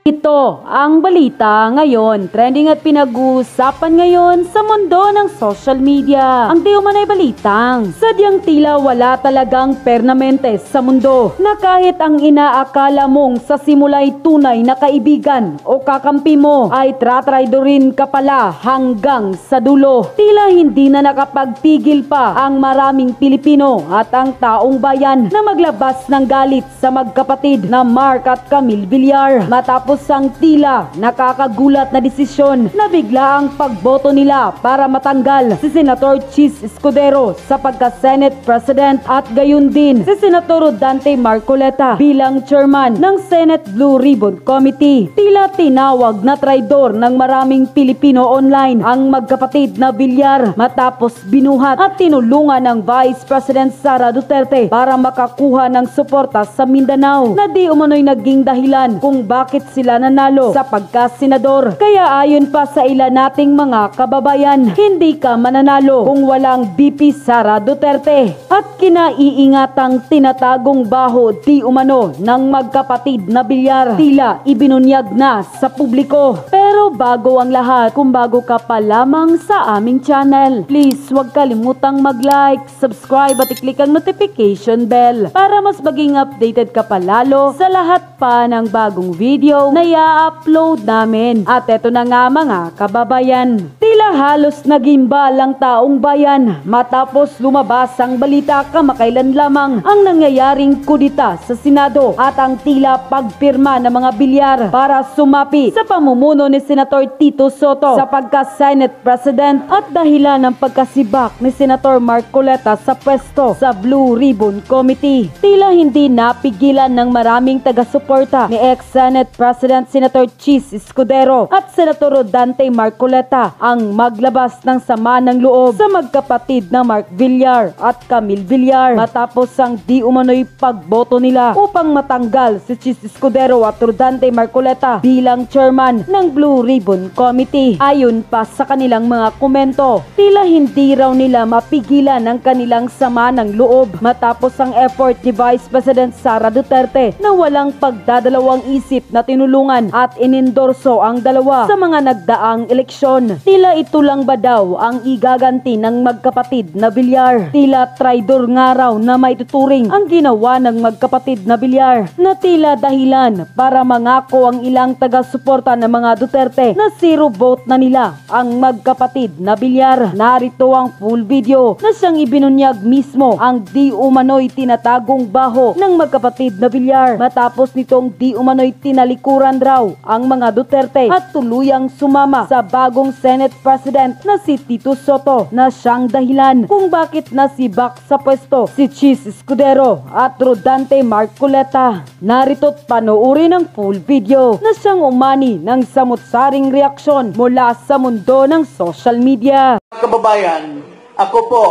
Ito ang balita ngayon, trending at pinag-uusapan ngayon sa mundo ng social media. Ang di umanay balitang, sadyang tila wala talagang permanente sa mundo na kahit ang inaakala mong sa simula'y tunay na kaibigan o kakampi mo ay tratraidorin ka pala hanggang sa dulo. Tila hindi na nakapagpigil pa ang maraming Pilipino at ang taong bayan na maglabas ng galit sa magkapatid na Mark at Camille Villar matapos ang tila nakakagulat na desisyon na bigla ang pagboto nila para matanggal si Senator Chis Escudero sa pagka-Senate President at gayon din si Senator Rodante Marcoleta bilang chairman ng Senate Blue Ribbon Committee. Tila tinawag na traidor ng maraming Pilipino online ang magkapatid na Villar matapos binuhat at tinulungan ng Vice President Sara Duterte para makakuha ng suporta sa Mindanao na di umano'y naging dahilan kung bakit sila nanalo sa pagka-senador. Kaya ayon pa sa ilan nating mga kababayan, hindi ka mananalo kung walang BP Sara Duterte. At kinaiingatang tinatagong baho di umano ng magkapatid na Villar tila ibinunyag na sa publiko. Pero bago ang lahat, kung bago ka pa lamang sa aming channel, please huwag kalimutang mag-like, subscribe at i-click ang notification bell para mas maging updated ka pa lalo sa lahat pa ng bagong video na i-upload namin. At eto na nga mga kababayan, tila halos nagimbal ang taong bayan matapos lumabas ang balita kamakailan lamang ang nangyayaring kudita sa Senado at ang tila pagpirma ng mga Villar para sumapi sa pamumuno ni Senator Tito Soto sa pagka-Senate President at dahilan ng pagkasibak ni Senator Marcoleta sa pwesto sa Blue Ribbon Committee. Tila hindi napigilan ng maraming taga-suporta ni ex-Senate President Senator Chis Escudero at Senator Rodante Marcoleta ang maglabas ng sama ng loob sa magkapatid na Mark Villar at Camille Villar matapos ang di umano'y pagboto nila upang matanggal si Chis Escudero at Rodante Marcoleta bilang chairman ng Blue Ribbon Committee. Ayon pa sa kanilang mga komento, tila hindi raw nila mapigilan ang kanilang sama ng loob matapos ang effort ni Vice President Sara Duterte na walang pagdadalawang isip na tinulungan at inendorso ang dalawa sa mga nagdaang eleksyon. Tila ito lang ba daw ang igaganti ng magkapatid na Villar? Tila traidor nga raw na maituturing ang ginawa ng magkapatid na Villar na tila dahilan para mangako ang ilang taga-suporta ng mga Duterte na zero vote na nila ang magkapatid na Villar. Narito ang full video na siyang ibinunyag mismo ang di umano'y tinatagong baho ng magkapatid na Villar matapos nitong di umano'y tinalikuran raw ang mga Duterte at tuluyang sumama sa bagong Senate President na si Tito Soto na siyang dahilan kung bakit nasibak sa pwesto si Chis Escudero at Rodante Marcoleta. Narito't panoorin ang full video na siyang umani ng samut-saring reaksyon mula sa mundo ng social media. Kababayan, ako po,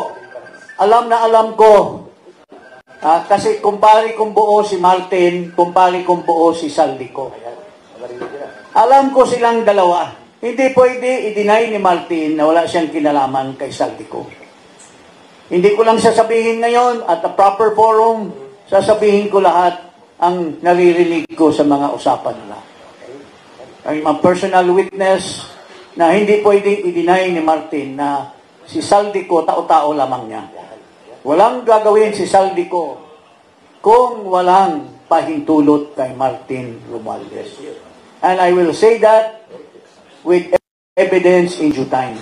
alam na alam ko kasi kumpari kong buo si Martin, kumpari kong buo si Saldico. Alam ko silang dalawa. Hindi pwede i-deny ni Martin na wala siyang kinalaman kay Saldico. Hindi ko lang sasabihin ngayon at the proper forum, sasabihin ko lahat ang naririnig ko sa mga usapan nila. Ang mga personal witness na hindi pwede i-deny ni Martin na si Saldico tao-tao lamang niya. Walang gagawin si Saldico kung walang pahintulot kay Martin Romualdez. And I will say that with evidence in due time.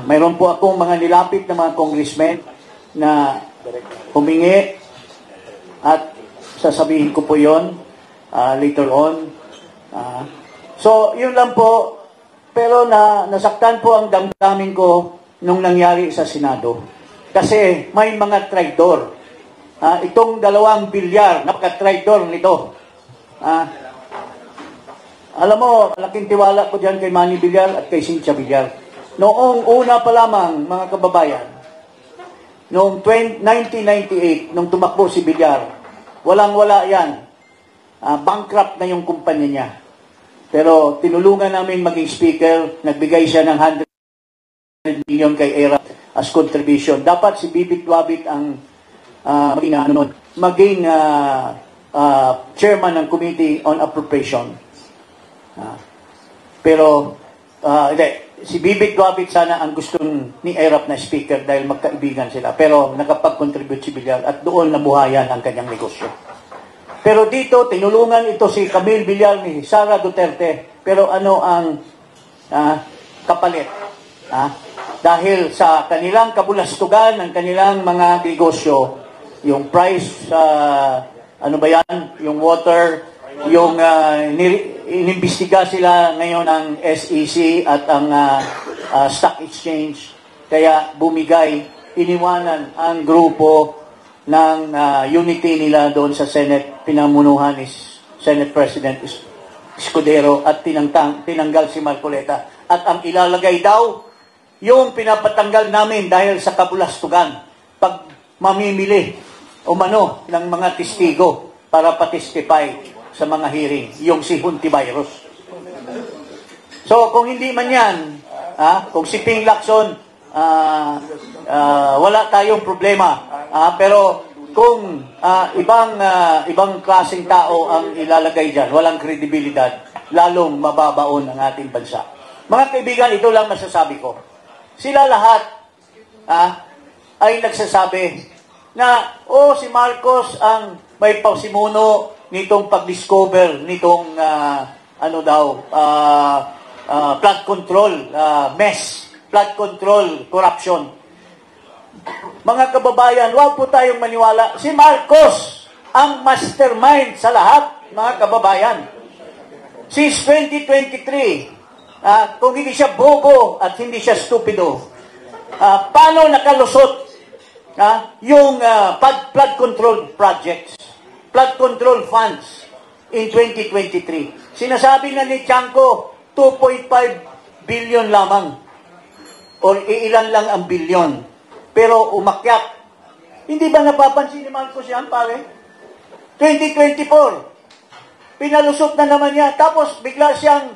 Mayroon po akong mga nilapit na mga congressmen na humingi at sasabihin ko po yon later on. So, yun lang po. Pero nasaktan po ang damdamin ko nung nangyari sa Senado. Kasi may mga traidor. Itong dalawang Villar, napaka-traidor nito. Alam mo, malaking tiwala ko dyan kay Manny Villar at kay Cynthia Villar. Noong una pa lamang, mga kababayan, noong 1998, nung tumakbo si Villar, walang-wala yan. Bankrupt na yung kumpanya niya. Pero tinulungan namin maging speaker, nagbigay siya ng 100 million kay ERA as contribution. Dapat si Bibit Wabit ang maging chairman ng Committee on Appropriation. Pero, hindi, si Bibit Duabit sana ang gusto ni Erap na speaker dahil magkaibigan sila. Pero nakapag-contribute si Villar at doon nabuhayan ang kanyang negosyo. Pero dito, tinulungan ito si Camille Villar ni Sara Duterte. Pero ano ang kapalit? Dahil sa kanilang kabulastugan, ng kanilang mga negosyo, yung price, ano ba yan? Yung water, yung inimbestiga sila ngayon ng SEC at ang Stock Exchange. Kaya bumigay, iniwanan ang grupo ng unity nila doon sa Senate, pinamunuhan ni Senate President Escudero at tinanggal si Marcoleta. At ang ilalagay daw, yung pinapatanggal namin dahil sa kabulastugan, pag mamimili umano ng mga testigo para patestify sa mga hearing, yung si Hontivirus. So, kung hindi man yan, kung si Ping Lacson, wala tayong problema. Pero kung ibang klaseng tao ang ilalagay dyan, walang kredibilidad, lalong mababaon ang ating bansa. Mga kaibigan, ito lang masasabi ko. Sila lahat ay nagsasabi na, si Marcos ang may pasimuno nitong pag-discover nitong flood control flood control corruption. Mga kababayan, huwag po tayong maniwala. Si Marcos ang mastermind sa lahat, mga kababayan. Since 2023, kung hindi siya bobo at hindi siya stupido, paano nakalusot yung flood control projects, flood control funds in 2023? Sinasabi na ni Chanco, 2.5 billion lamang o ilan lang ang bilyon. Pero umakyat. Hindi ba napapansin ni Marcos yan, pare? 2024, pinalusot na naman niya. Tapos bigla siyang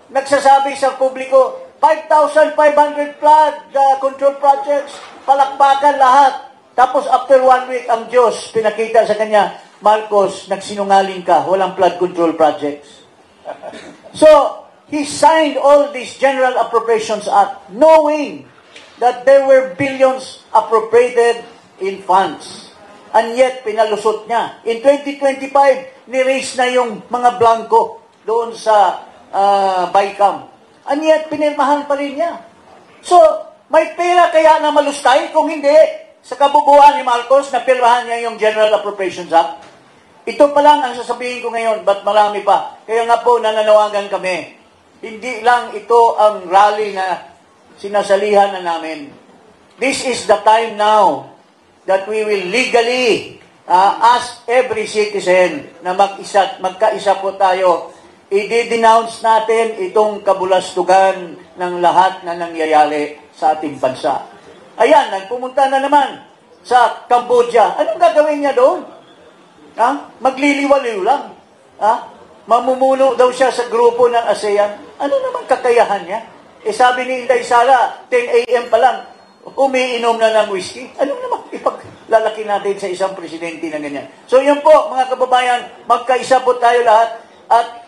nagsasabi sa publiko, 5,500 flood control projects, palakpakan lahat. Tapos after 1 week, ang Diyos pinakita sa kanya, Marcos, nagsinungaling ka, walang flood control projects. So, he signed all these General Appropriations Act knowing that there were billions appropriated in funds. And yet, pinalusot niya. In 2025, ni-raise na yung mga blanco doon sa BICAM. And yet, pinirmahan pa rin niya. So, may pera kaya na malustay? Kung hindi, sa kabubuan ni Marcos, na pirmahan niya yung General Appropriations Act. Ito pa lang ang sasabihin ko ngayon, but marami pa. Kaya nga po, nananawagan kami. Hindi lang ito ang rally na sinasalihan na namin. This is the time now that we will legally ask every citizen na magkaisa po tayo. I-denounce natin itong kabulastugan ng lahat na nangyayari sa ating bansa. Ayan, nagpumunta na naman sa Cambodia. Anong gagawin niya doon? Magliliwaliw lang. Mamumuno daw siya sa grupo ng ASEAN. Ano naman kakayahan niya? Sabi ni Inday Sara, 10 a.m. pa lang, umiinom na ng whiskey. Ano naman ipaglalaki natin sa isang presidente na ganyan? So yun po, mga kababayan, magkaisa po tayo lahat at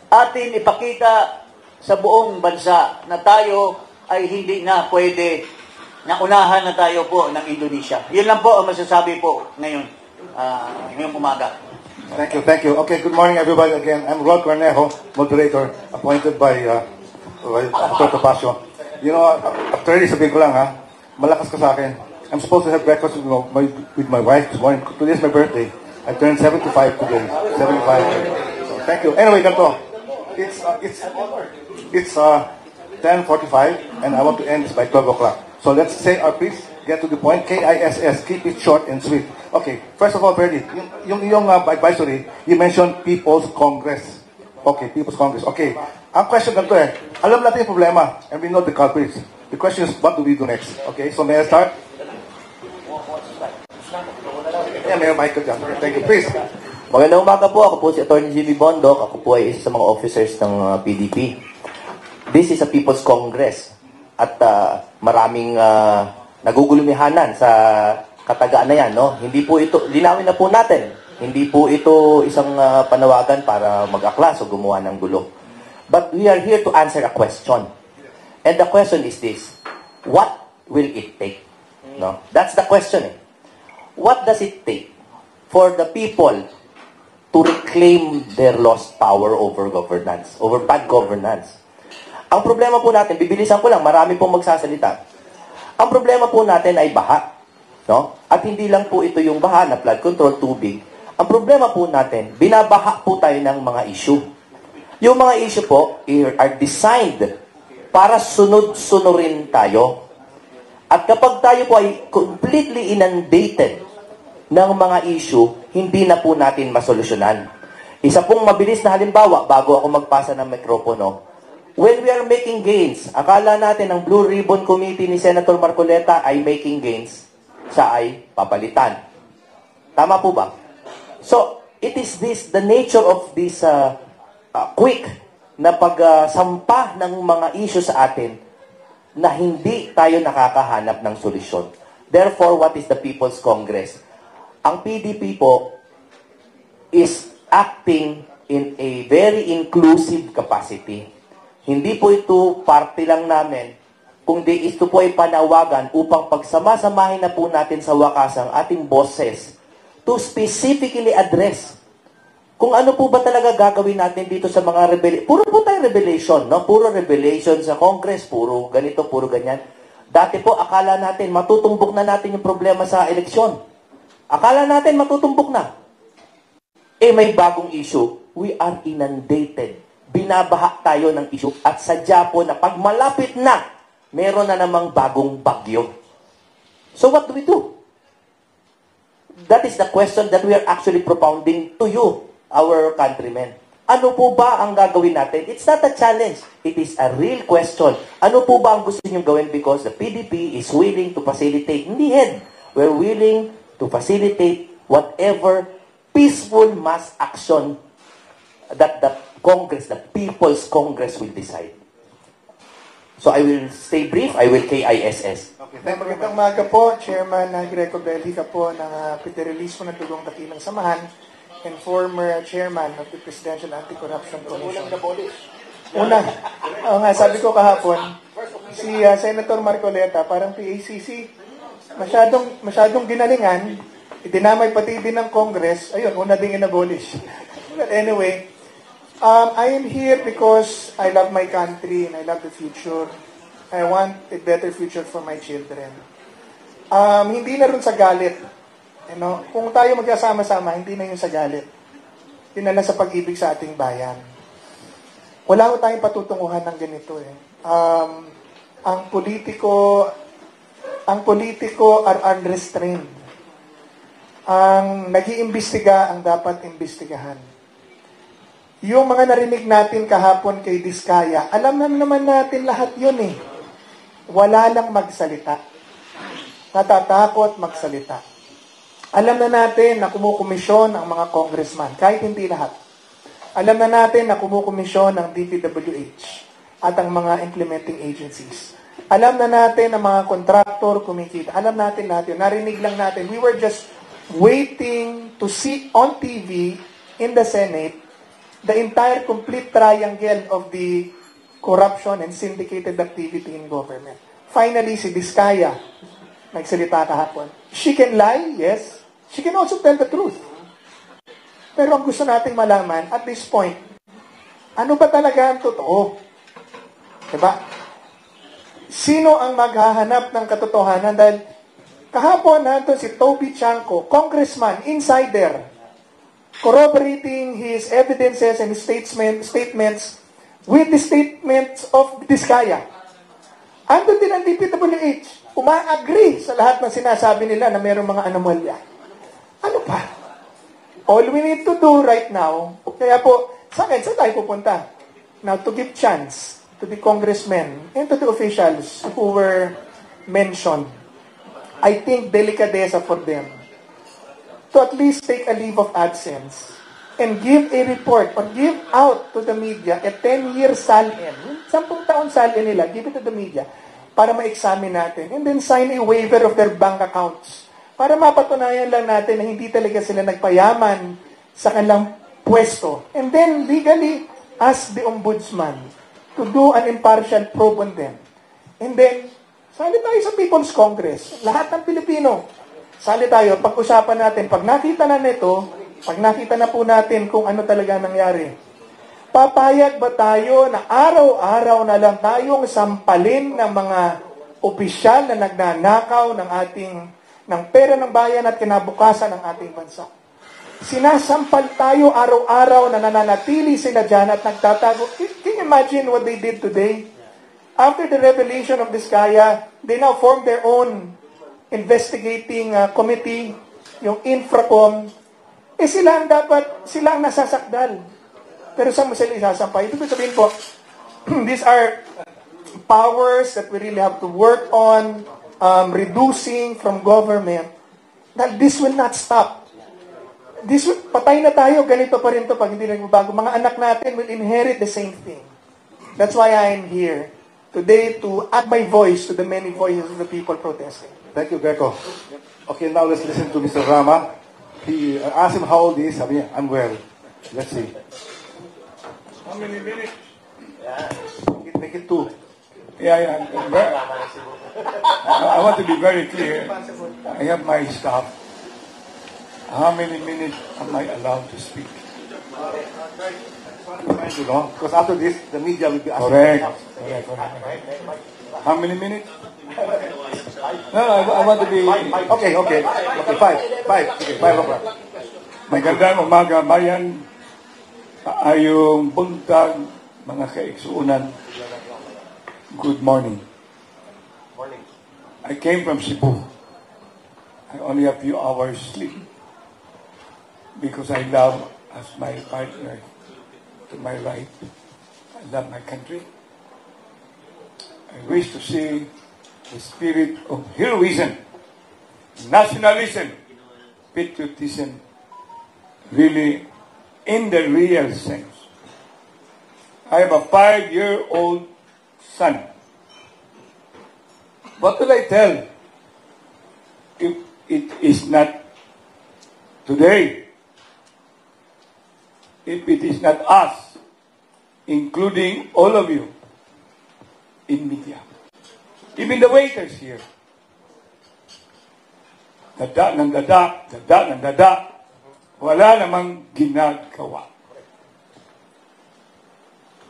atin ipakita sa buong bansa na tayo ay hindi na pwede na unahan na tayo po ng Indonesia. Yun lang po ang masasabi po ngayon, ngayong umaga. Thank you. Okay, good morning everybody again. I'm Rod Cornejo, moderator, appointed by Dr. Topacio. You know, after this, sabihin ko lang malakas ka sa akin. I'm supposed to have breakfast with my wife this morning. Today is my birthday. I turned 75 today. 75. So, thank you. Anyway, ganito. It's 10:45 and I want to end this by 12 o'clock. So let's say our please get to the point. KISS, keep it short and sweet. Okay, first of all, Freddy, yung advisory, you mentioned People's Congress. Okay, People's Congress. Okay, ang question ganito alam natin yung problema and we know the culprits. The question is, what do we do next? Okay, so may I start? Yeah, Mayor Michael dyan. Thank you, please. Magandang umaga po. Ako po si Atty. Jimmy Bondok. Ako po ay isa sa mga officers ng PDP. This is a People's Congress. At maraming nagugulumihanan sa katagaan na yan. No? Hindi po ito, linawin na po natin, hindi po ito isang panawagan para mag-aklas o gumawa ng gulo. But we are here to answer a question. And the question is this: what will it take? No? That's the question. What does it take for the people to reclaim their lost power over governance, over bad governance? Ang problema po natin, bibilisan ko lang, marami pong magsasalita. Ang problema po natin ay baha. No? At hindi lang po ito yung baha na flood control, tubig. Ang problema po natin, binabaha po tayo ng mga issue. Yung mga issue po are designed para sunod-sunurin tayo. At kapag tayo po ay completely inundated ng mga issue, hindi na po natin masolusyonan. Isa pong mabilis na halimbawa, bago ako magpasa ng mikropono, when we are making gains, akala natin ang Blue Ribbon Committee ni Senator Marcoleta ay making gains, siya ay papalitan. Tama po ba? So, it is this, the nature of this quick na pagsampa ng mga issue sa atin na hindi tayo nakakahanap ng solusyon. Therefore, what is the People's Congress? Ang PDP po is acting in a very inclusive capacity. Hindi po ito party lang namin, kundi ito po ay panawagan upang pagsama-samahin na po natin sa wakas ang ating bosses to specifically address kung ano po ba talaga gagawin natin dito sa mga puro po tayo revelation, no? Puro revelation sa Congress, puro ganito, puro ganyan. Dati po, akala natin, matutumbok na natin yung problema sa eleksyon. Akala natin, matutumbok na. Eh, may bagong issue. We are inundated. Binabaha tayo ng issue. At sadya po na pag malapit na, meron na namang bagong bagyo. So what do we do? That is the question that we are actually propounding to you, our countrymen. Ano po ba ang gagawin natin? It's not a challenge. It is a real question. Ano po ba ang gusto niyo gawin? Because the PDP is willing to facilitate. Hindi head. We're willing to facilitate whatever peaceful mass action that the Congress, the People's Congress will decide. So I will stay brief. I will KISS. Okay, magandang umaga po, Chairman Greco Bellica po ng release po ng Tugong Dakilang Samahan and former Chairman of the Presidential Anti-Corruption Commission. Sabi ko kahapon, si Senator Marcoleta, parang PACC, masyadong ginalingan, dinamay pati din ng Congress, ayun, una ding inabolish. But anyway, I am here because I love my country and I love the future. I want a better future for my children. Hindi na rin sa galit. You know, kung tayo magkasama-sama, hindi na yung sa galit. Yun na lang sa pag-ibig sa ating bayan. Wala ko tayong patutunguhan ng ganito eh. Ang politiko are unrestrained. Ang nag-iimbestiga ang dapat imbestigahan. Yung mga narinig natin kahapon kay Diskaya, alam naman natin lahat yun eh. Wala lang magsalita. Natatakot magsalita. Alam na natin na kumukomisyon ang mga congressman, kahit hindi lahat. Alam na natin na kumukomisyon ang DPWH at ang mga implementing agencies. Alam na natin na mga contractor kumikita. Alam natin lahat yun. Narinig lang natin. We were just waiting to see on TV in the Senate the entire complete triangle of the corruption and syndicated activity in government. Finally, si Diskaya nagsalita kahapon. She can lie, yes. She can also tell the truth. Pero ang gusto nating malaman, at this point, ano ba talaga ang totoo? Diba? Sino ang maghahanap ng katotohanan? Dahil kahapon nandun si Toby Chanco, congressman, insider, corroborating his evidences and his statements with the statements of Diskaya. Andun din ang DPWH. Uma-agree sa lahat ng sinasabi nila na mayroong mga anomalya. Ano pa? All we need to do right now, kaya po, saan tayo pupunta? Now, to give chance to the congressmen and to the officials who were mentioned, I think delicadeza for them to at least take a leave of absence and give a report or give out to the media a 10-year SALN. 10 taon SALN nila, give it to the media para ma-examine natin and then sign a waiver of their bank accounts para mapatunayan lang natin na hindi talaga sila nagpayaman sa kanilang pwesto. And then legally, as the ombudsman to do an impartial probe on them. And then, sali tayo sa People's Congress. Lahat ng Pilipino. Sali tayo, pag-usapan natin, pag nakita na nito, pag nakita na po natin kung ano talaga nangyari, papayag ba tayo na araw-araw na lang tayong sampalin ng mga opisyal na nagnanakaw ng pera ng bayan at kinabukasan ng ating bansa? Sinasampal tayo araw-araw na nananatili sila dyan at nagtatago. Can you imagine what they did today? After the revelation of Diskaya, they now formed their own investigating committee, yung Infracom. Sila ang nasasakdal. Pero saan mo sila isasampay? Ito sabihin po, these are powers that we really have to work on reducing from government. That this will not stop. Patay na tayo, ganito pa rin to pag hindi nagbabago. Mga anak natin will inherit the same thing. That's why I am here today to add my voice to the many voices of the people protesting. Thank you, Greco. Okay, now let's listen to Mr. Rama. He asked him how old he is. Sabi niya, I'm well. Let's see. How many minutes? Make it 2. Yeah. I want to be very clear. I have my staff. How many minutes am I allowed to speak? You know, because after this, the media will be asking. Correct. How many minutes? No, I want to be... Okay, 5. Okay, 5 o'clock. Magandang umaga, bayan. Ayong buntag, mga kaigsuunan. Good morning. I came from Cebu. I only have a few hours sleep because I love, as my partner to my right, I love my country. I wish to see the spirit of heroism, nationalism, patriotism, really in the real sense. I have a 5-year-old son. What will I tell if it is not today? If it is not us, including all of you in media, even the waiters here, dada, wala namang ginagawa.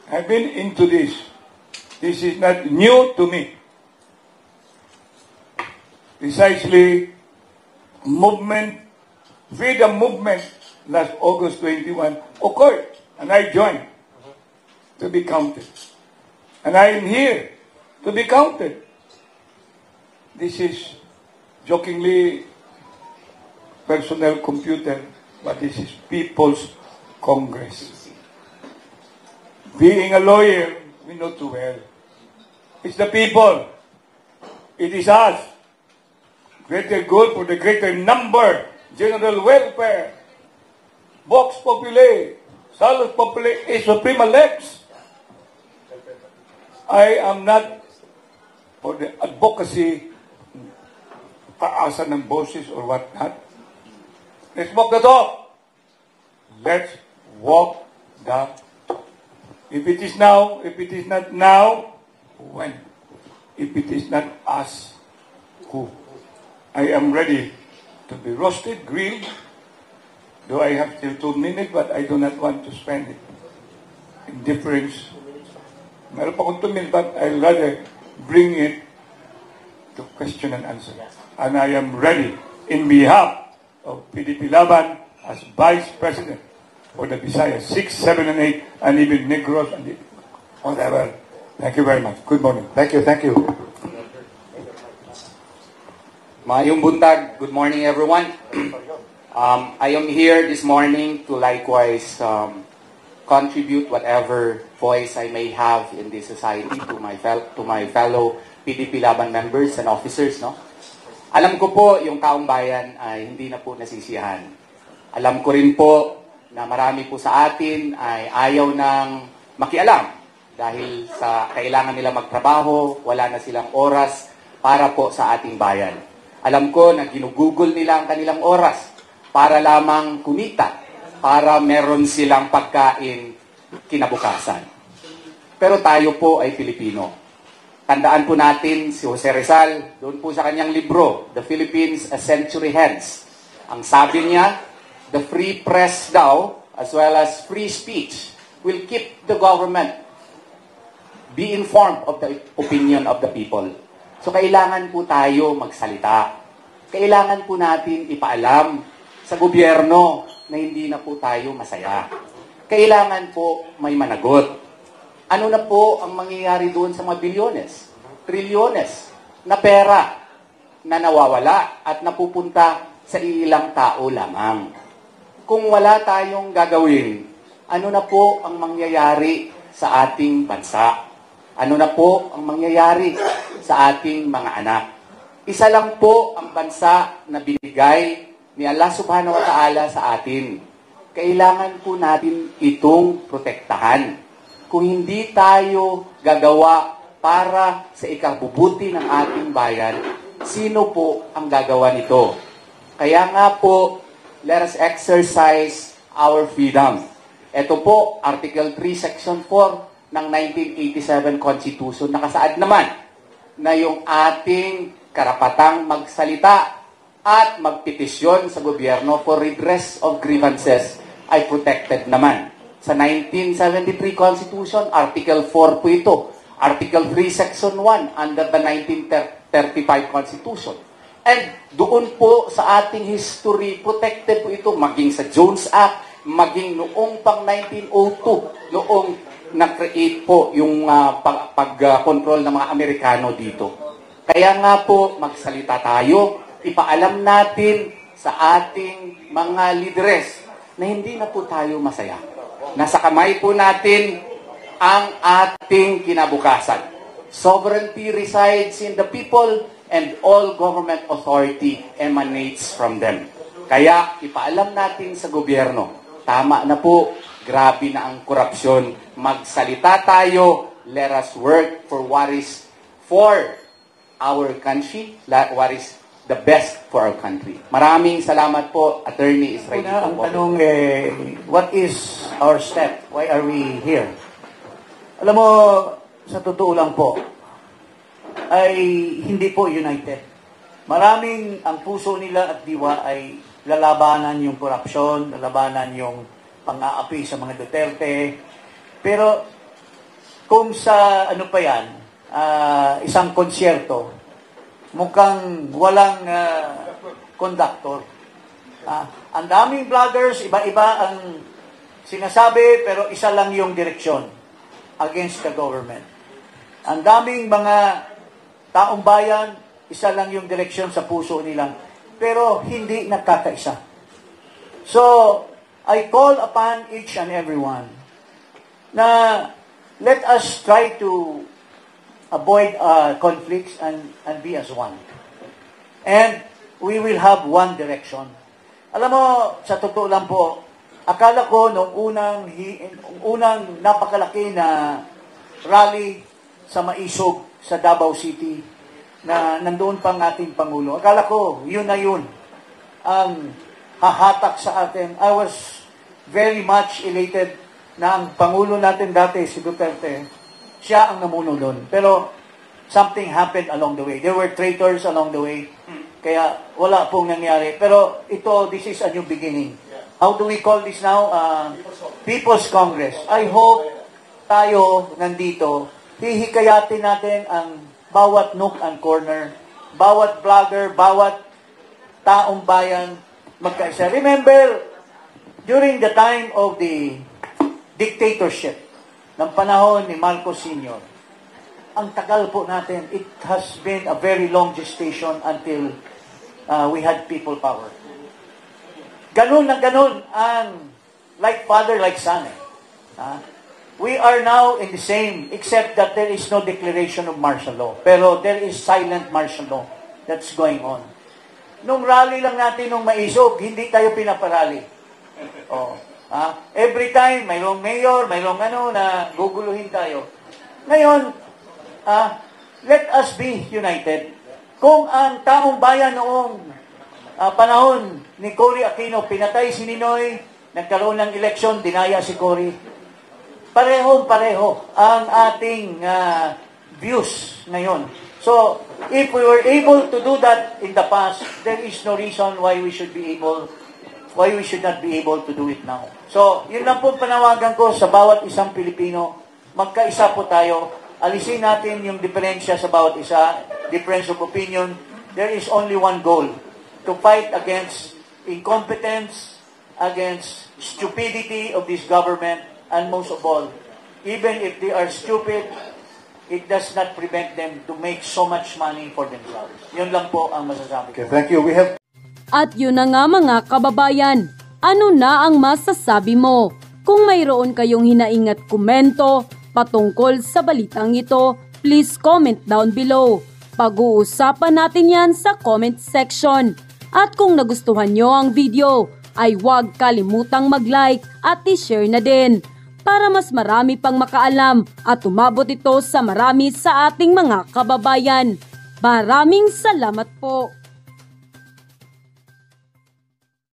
I've been into this. This is not new to me. Precisely, freedom movement, last August 21, occurred, and I joined to be counted. And I am here to be counted. This is jokingly personal computer, but this is People's Congress. Being a lawyer, we know too well. It's the people. It is us. Greater good for the greater number. General welfare. Vox populi. Salus populi is suprema lex. I am not for the advocacy, taasan ng boses or whatnot. Let's walk the talk. Let's walk the talk. If it is now, if it is not now, when? If it is not us, who? I am ready to be roasted, grilled. Though I have still 2 minutes, but I do not want to spend it. Indifference. Meron pa akong 2 minutes, but I'd rather bring it to question and answer. And I am ready, in behalf of PDP Laban, as Vice President for the Visayas, 6, 7, and 8, and even Negros, and whatever. Thank you very much. Good morning. Thank you. Maayong buntag. Good morning, everyone. I am here this morning to likewise contribute whatever voice I may have in this society to my fellow PDP Laban members and officers. No? Alam ko po yung taong bayan ay hindi na po nasisiyahan. Alam ko rin po na marami po sa atin ay ayaw nang makialam dahil sa kailangan nila magtrabaho, wala na silang oras para po sa ating bayan. Alam ko na ginugugol nila ang kanilang oras para lamang kumita, para meron silang pagkain kinabukasan. Pero tayo po ay Pilipino. Tandaan po natin si Jose Rizal, doon po sa kanyang libro, The Philippines a Century Hence. Ang sabi niya, the free press daw, as well as free speech, will keep the government be informed of the opinion of the people. So kailangan po tayo magsalita. Kailangan po natin ipaalam sa gobyerno na hindi na po tayo masaya. Kailangan po may managot. Ano na po ang mangyayari doon sa mga bilyones, trilyones na pera na nawawala at napupunta sa ilang tao lamang? Kung wala tayong gagawin, ano na po ang mangyayari sa ating bansa? Ano na po ang mangyayari sa ating mga anak? Isa lang po ang bansa na binigay ni Allah Subhanahu wa Ta'ala sa atin. Kailangan po natin itong protektahan. Kung hindi tayo gagawa para sa ikabubuti ng ating bayan, sino po ang gagawa nito? Kaya nga po, let us exercise our freedom. Ito po, Article 3, Section 4 ng 1987 Constitution, nakasaad naman na yung ating karapatang magsalita at magpetisyon sa gobyerno for redress of grievances ay protected naman. Sa 1973 Constitution, Article 4 po ito. Article 3, Section 1 under the 1935 Constitution. And doon po sa ating history, protected po ito, maging sa Jones Act, maging noong pang 1902, noong na-create po yung pag-control ng mga Amerikano dito. Kaya nga po, magsalita tayo, ipaalam natin sa ating mga lideres na hindi na po tayo masaya. Nasa kamay po natin ang ating kinabukasan. Sovereignty resides in the people and all government authority emanates from them. Kaya ipaalam natin sa gobyerno, tama na po, grabe na ang korupsyon. Magsalita tayo, let us work for what is for our country, what is the best for our country. Maraming salamat po, Attorney Israeli. Ang tanong, what is our step? Why are we here? Alam mo, sa totoo lang po, ay hindi po united. Maraming ang puso nila at diwa ay lalabanan yung korupsyon, lalabanan yung pang-aapi sa mga Duterte. Pero kung sa ano pa yan, isang konsyerto, mukhang walang conductor. Ang daming vloggers, iba-iba ang sinasabi, pero isa lang yung direksyon against the government. Ang daming mga taong bayan, isa lang yung direksyon sa puso nila, pero hindi nagkakaisa. So, I call upon each and everyone na let us try to avoid conflicts and be as one. And we will have one direction. Alam mo, sa totoo lang po, akala ko nung unang napakalaki na rally sa Maisog, sa Davao City, na nandoon pang ating Pangulo. Akala ko, yun na yun ang hahatak sa atin. I was very much elated na ang Pangulo natin dati, si Duterte, siya ang namuno doon. Pero something happened along the way. There were traitors along the way. Kaya wala pong nangyari. Pero ito, this is a new beginning. How do we call this now? People's Congress. I hope tayo nandito, hihikayatin natin ang bawat nook and corner, bawat vlogger, bawat taong bayan magkaisa. Remember, during the time of the dictatorship, ng panahon ni Marcos Sr., ang tagal po natin, it has been a very long gestation until we had people power. Ganun na ganun ang like father, like son. We are now in the same, except that there is no declaration of martial law. Pero there is silent martial law that's going on. Nung rally lang natin nung Maisog, hindi tayo pinaparally. Every time, mayroong mayor, mayroong ano na guguluhin tayo. Ngayon, let us be united. Kung ang taong bayan noong panahon ni Cory Aquino, pinatay si Ninoy, nagkaroon ng eleksyon, dinaya si Cory. parehong-pareho ang ating views ngayon. So, if we were able to do that in the past, there is no reason why we should not be able to do it now. So, yun lang po panawagan ko sa bawat isang Pilipino. Magkaisa po tayo. Alisin natin yung diferensya sa bawat isa, difference of opinion. There is only one goal, to fight against incompetence, against stupidity of this government, and most of all, even if they are stupid, it does not prevent them to make so much money for themselves. Yun lang po ang masasabi ko. Okay, thank you. We have... At yun na nga mga kababayan, ano na ang masasabi mo? Kung mayroon kayong hinaing at komento patungkol sa balitang ito, please comment down below. Pag-uusapan natin yan sa comment section. At kung nagustuhan nyo ang video, ay huwag kalimutang mag-like at i-share na din para mas marami pang makaalam at umabot ito sa marami sa ating mga kababayan. Maraming salamat po!